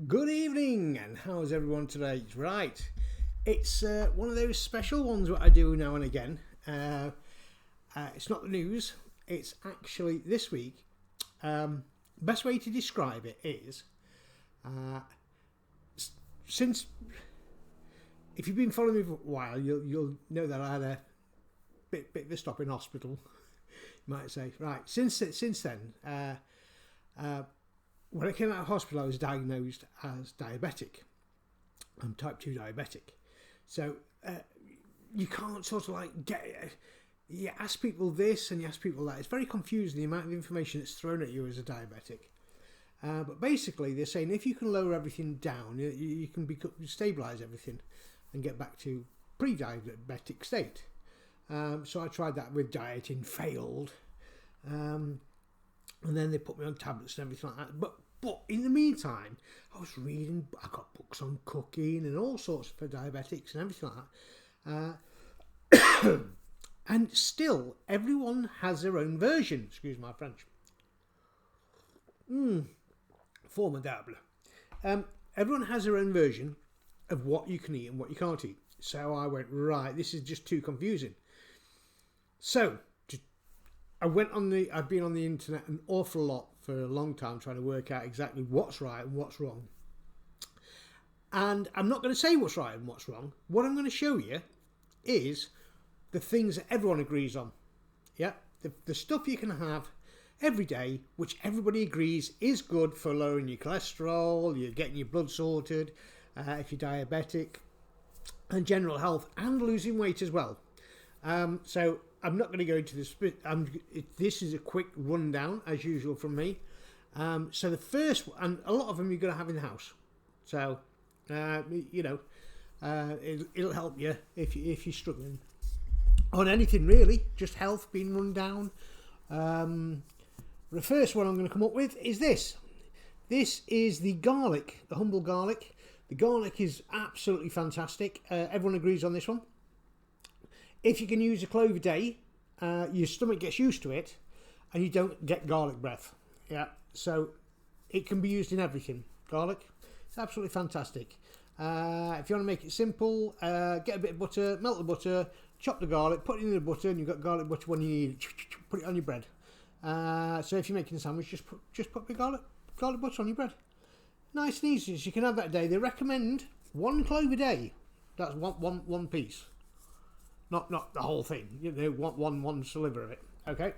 Good evening, and how's everyone today? Right, it's one of those special ones that I do now and again. It's not the news, it's actually this week. Best way to describe it is, since if you've been following me for a while, you'll know that I had a bit of a stop in hospital, you might say. Right, since then, when I came out of hospital, I was diagnosed as diabetic. I'm type 2 diabetic. So you can't sort of like you ask people this and you ask people that. It's very confusing, the amount of information that's thrown at you as a diabetic. But basically, they're saying if you can lower everything down, you can stabilise everything and get back to pre-diabetic state. So I tried that with dieting, failed. And then they put me on tablets and everything like that. But in the meantime, I was reading. I got books on cooking and all sorts for diabetics and everything like that. And still, everyone has their own version. Excuse my French. Formidable. Everyone has their own version of what you can eat and what you can't eat. So I went, right, this is just too confusing. So I've been on the internet an awful lot for a long time trying to work out exactly what's right and what's wrong. And I'm not going to say what's right and what's wrong. What I'm going to show you is the things that everyone agrees on. Yeah, the stuff you can have every day, which everybody agrees is good for lowering your cholesterol, you're getting your blood sorted, if you're diabetic, and general health, and losing weight as well. So I'm not going to go into this. This is a quick rundown, as usual, from me. So the first, and a lot of them you're going to have in the house. So, it'll help you if you're struggling on anything really, just health being run down. The first one I'm going to come up with is this. This is the garlic, the humble garlic. The garlic is absolutely fantastic. Everyone agrees on this one. If you can use a clove a day, your stomach gets used to it and you don't get garlic breath. Yeah, so it can be used in everything. Garlic, it's absolutely fantastic. If you want to make it simple, get a bit of butter, melt the butter, chop the garlic, put it in the butter, and you've got garlic butter when you need it. Put it on your bread. So if you're making a sandwich, just put the garlic butter on your bread. Nice and easy, so you can have that a day. They recommend 1 clove a day. That's one piece. Not the whole thing. You want one sliver of it. Okay,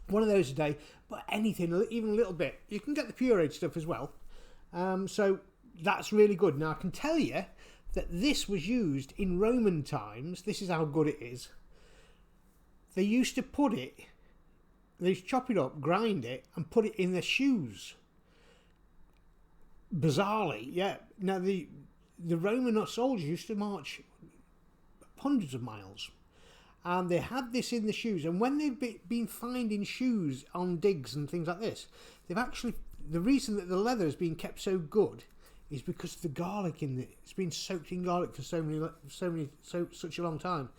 one of those a day. But anything, even a little bit. You can get the pureed stuff as well. So that's really good. Now I can tell you that this was used in Roman times. This is how good it is. They used to chop it up, grind it, and put it in their shoes. Bizarrely, yeah. Now the Roman soldiers used to march hundreds of miles, and they had this in the shoes, and when they've been finding shoes on digs and things like this, the reason that the leather has been kept so good is because of the garlic in it. It's been soaked in garlic for such a long time,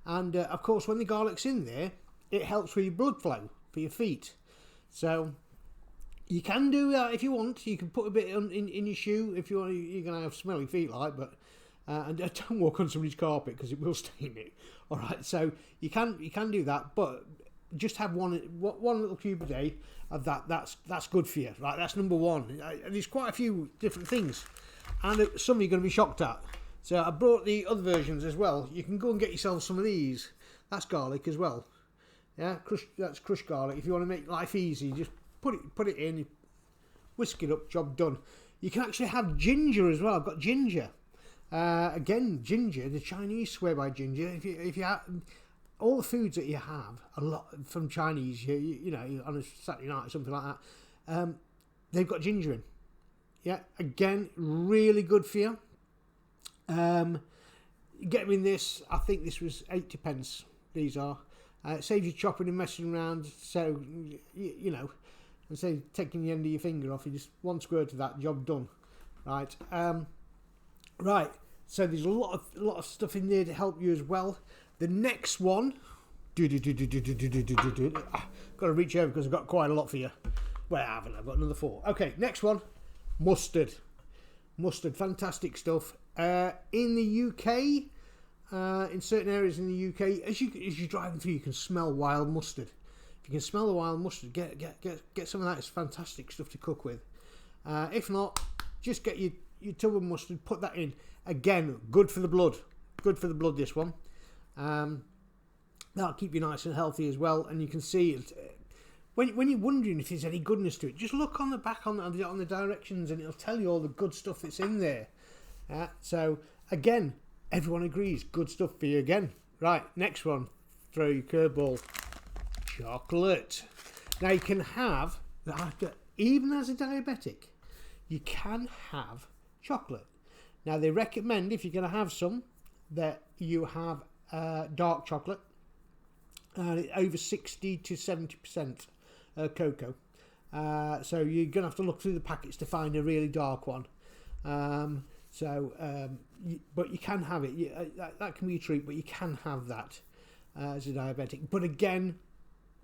and of course when the garlic's in there, it helps with your blood flow for your feet. So you can do that if you want. You can put a bit in your shoe if you want. You're gonna have smelly feet, but and don't walk on somebody's carpet because it will stain it. All right, so you can do that, but just have one little cube a day of that. That's good for you, right? That's number one. There's quite a few different things, and some you're going to be shocked at. So I brought the other versions as well. You can go and get yourself some of these. That's garlic as well. Yeah, that's crushed garlic. If you want to make life easy, just put it in, whisk it up, job done. You can actually have ginger as well. I've got ginger. Again, ginger. The Chinese swear by ginger. If you have all the foods that you have, a lot from Chinese, you know, on a Saturday night or something like that, they've got ginger in. Yeah, again, really good for you. Get them in this. I think this was 80p. These are. It saves you chopping and messing around. So you know, instead of taking the end of your finger off, you just one squirt of that, job done. Right. Right. So there's a lot of stuff in there to help you as well. The next one, got to reach over because I've got quite a lot for you. Well, I haven't. I've got another 4. Okay, next one, mustard. Mustard, fantastic stuff. In the UK, in certain areas in the UK, as you're driving through, you can smell wild mustard. If you can smell the wild mustard, get some of that. It's fantastic stuff to cook with. If not, just get your tub of mustard, put that in. Again, good for the blood. Good for the blood, this one. That'll keep you nice and healthy as well. And you can see it. When you're wondering if there's any goodness to it, just look on the back on the directions, and it'll tell you all the good stuff that's in there. So again, everyone agrees, good stuff for you again. Right, next one, throw your curveball. Chocolate. Now you can have, even as a diabetic, you can have chocolate. Now they recommend, if you're going to have some, that you have dark chocolate, over 60 to 70% cocoa. So you're going to have to look through the packets to find a really dark one. But you can have it. That can be a treat, but you can have that as a diabetic. But again,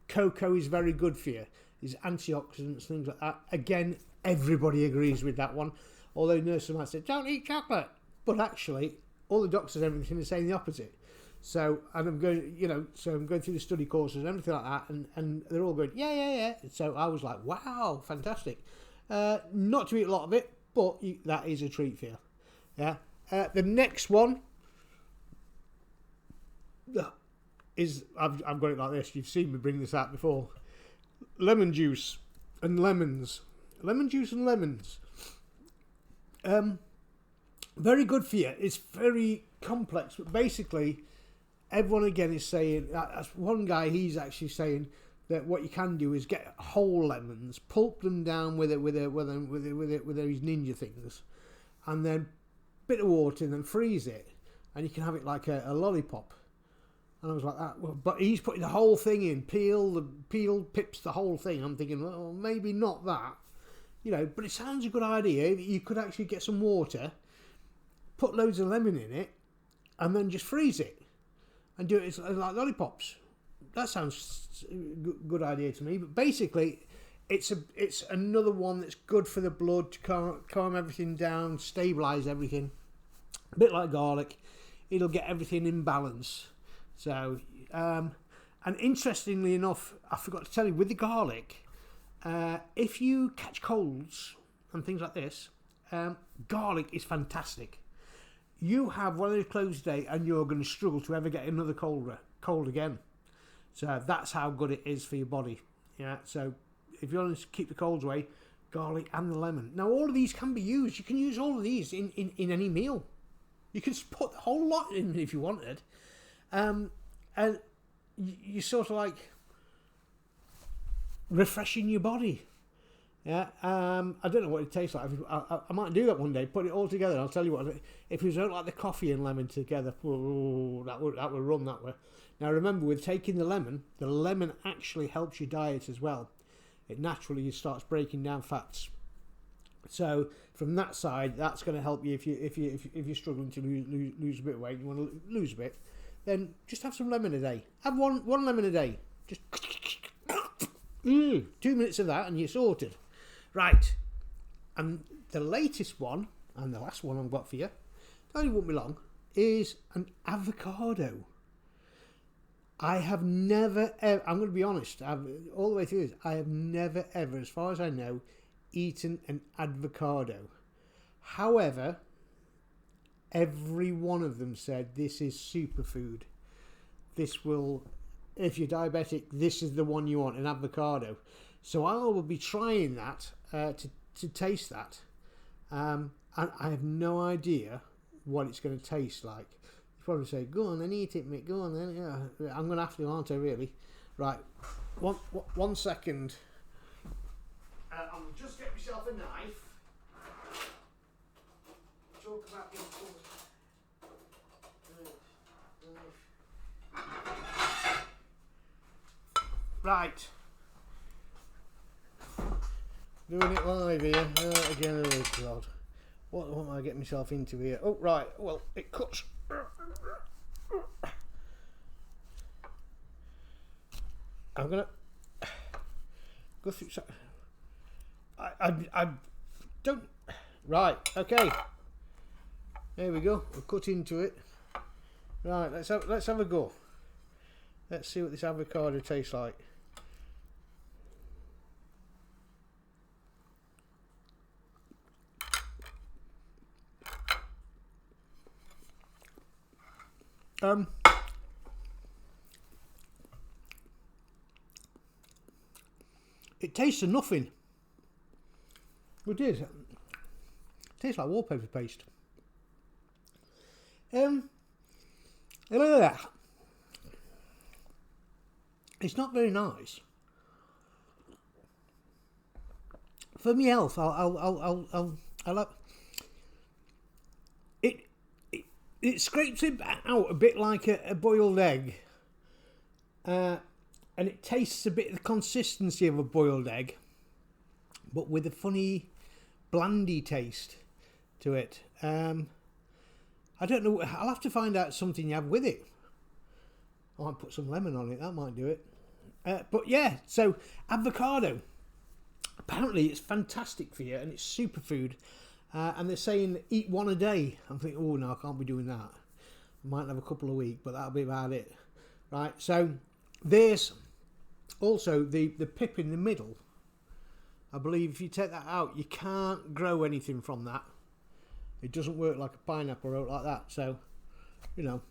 cocoa is very good for you. There's antioxidants, things like that. Again, everybody agrees with that one. Although nurses might say, don't eat chocolate. But actually, all the doctors and everything are saying the opposite. So, and I'm going, I'm going through the study courses and everything like that, and they're all going, yeah. So I was like, wow, fantastic. Not to eat a lot of it, but that is a treat for you. Yeah. The next one is, I've got it like this. You've seen me bring this out before. Lemon juice and lemons. Lemon juice and lemons. Very good for you. It's very complex, but basically, everyone again is saying, that's one guy, he's actually saying that what you can do is get whole lemons, pulp them down with his ninja things, and then bit of water, and then freeze it, and you can have it like a lollipop. And I was like that, but he's putting the whole thing in, peel, pips the whole thing. I'm thinking, well, maybe not that, but it sounds a good idea. You could actually get some water, put loads of lemon in it, and then just freeze it and do it like lollipops. That sounds a good idea to me. But basically, it's another one that's good for the blood, to calm everything down, stabilise everything. A bit like garlic, it'll get everything in balance. So, and interestingly enough, I forgot to tell you, with the garlic, if you catch colds and things like this, garlic is fantastic. You have one of those colds a day and you're going to struggle to ever get another cold again. So that's how good it is for your body. Yeah. So if you want to keep the colds away, garlic and the lemon. Now all of these can be used. You can use all of these in any meal. You can put the whole lot in if you wanted. And you sort of like refreshing your body. Yeah, I don't know what it tastes like. I might do that one day. Put it all together. I'll tell you what. If you don't like the coffee and lemon together, that would run that way. Now remember, with taking the lemon actually helps your diet as well. It naturally starts breaking down fats. So from that side, that's going to help you if you're struggling to lose a bit of weight. You want to lose a bit, then just have some lemon a day. Have one lemon a day. Just 2 minutes of that, and you're sorted. Right, and the latest one, and the last one I've got for you, only won't be long, is an avocado. I have never ever, I'm going to be honest, all the way through this, I have never ever, as far as I know, eaten an avocado. However, every one of them said this is superfood. This will, if you're diabetic, this is the one you want, an avocado. So I will be trying that to taste that, and I have no idea what it's going to taste like. You probably say, "Go on then, eat it, Mick. Go on then." Yeah, I'm going to have to, aren't I? Really? Right. One second. I'll just get myself a knife. Talk about being right. Doing it live here. Again, oh God. What am I getting myself into here? Oh, right. Well, it cuts. I'm going to go through. I don't Right, okay. There we go. We'll cut into it. Right, let's have a go. Let's see what this avocado tastes like. It tastes of nothing. It is. It tastes like wallpaper paste. It's not very nice. For me health, I'll it scrapes it out a bit like a boiled egg, and it tastes a bit of the consistency of a boiled egg, but with a funny blandy taste to it. I don't know. I'll have to find out something you have with it. I might put some lemon on it. That might do it. But yeah, so avocado. Apparently it's fantastic for you and it's superfood. And they're saying eat one a day. I'm thinking, oh no, I can't be doing that. I might have a couple a week, but that'll be about it. Right, so there's also the pip in the middle. I believe if you take that out, you can't grow anything from that. It doesn't work like a pineapple or like that. So, you know.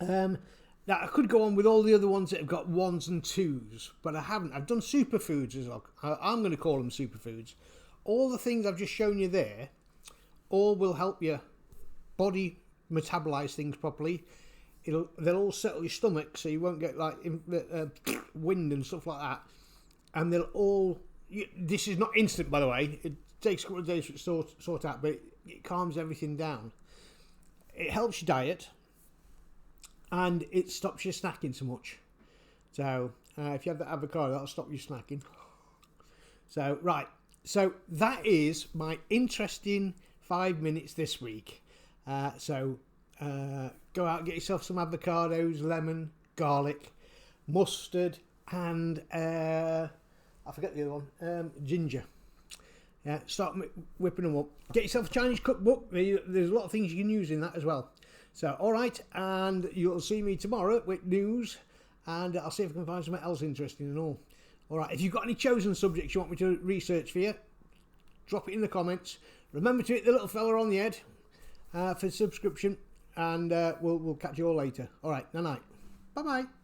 Now, I could go on with all the other ones that have got 1s and 2s, but I haven't. I've done superfoods as well. I'm going to call them superfoods. All the things I've just shown you there, all will help your body metabolize things properly. They'll all settle your stomach, so you won't get like wind and stuff like that. And they'll all. This is not instant, by the way. It takes a couple of days to sort out, but it calms everything down. It helps your diet. And it stops you snacking so much. So, if you have the avocado, that'll stop you snacking. So, right. So, that is my interesting 5 minutes this week. Go out and get yourself some avocados, lemon, garlic, mustard, and I forget the other one, ginger. Yeah, start whipping them up. Get yourself a Chinese cookbook. There's a lot of things you can use in that as well. So, all right, and you'll see me tomorrow with news, and I'll see if I can find something else interesting and all. All right, if you've got any chosen subjects you want me to research for you, drop it in the comments. Remember to hit the little fella on the head for subscription, and we'll catch you all later. All right, night-night. Bye-bye.